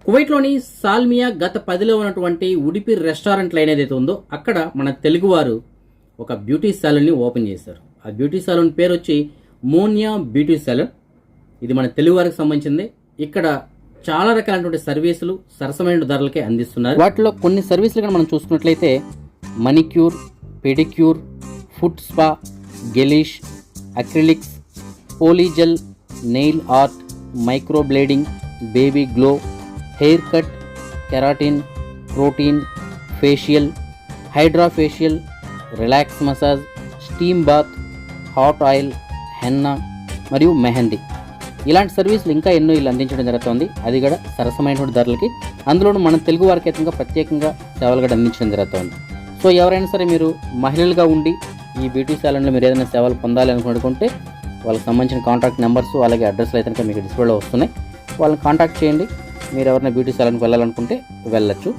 కువైట్లోని Salmiya గత 10లో ఉన్నటువంటి Udupi restaurant line ఏదైతే ఉందో అక్కడ మన తెలుగువారు ఒక బ్యూటీ సాలూన్ని ఓపెన్ చేశారు. ఆ బ్యూటీ సాలూన్ పేరు వచ్చి మోనియా బ్యూటీ సాలూన్. ఇది మన తెలుగువారికి సంబంధించింది. ఇక్కడ చాలా రకాలైనటువంటి సర్వీసులు సరసమైన ధరలకే అందిస్తున్నారు. వాటిలో కొన్ని సర్వీసులు కూడా మనం చూసుకున్నట్లయితే manicure, pedicure, foot spa, gelish, acrylics, polygel, nail art, microblading, baby glow, haircut, keratin, protein, facial, hydra facial, relax massage, steam bath, hot oil, henna మరియు మెహందీ. ఇలాంటి సర్వీసులు ఇంకా ఎన్నో ఇల్లు అందించడం జరుగుతుంది. అది కూడా సరసమైనటువంటి ధరలకి, అందులోనూ మన తెలుగు వారికి అయితే ప్రత్యేకంగా సేవలు కూడా అందించడం జరుగుతుంది. సో ఎవరైనా సరే మీరు మహిళలుగా ఉండి ఈ బ్యూటీ సాలూన్లో మీరు ఏదైనా సేవలు పొందాలి అనుకుంటే వాళ్ళకి సంబంధించిన కాంటాక్ట్ నెంబర్స్ అలాగే అడ్రస్లు అయితే మీకు డిస్ప్లేలో వస్తున్నాయి. వాళ్ళని కాంటాక్ట్ చేయండి. మీరు ఎవరైనా బ్యూటీ సాలూన్కి వెళ్ళాలనుకుంటే వెళ్ళొచ్చు.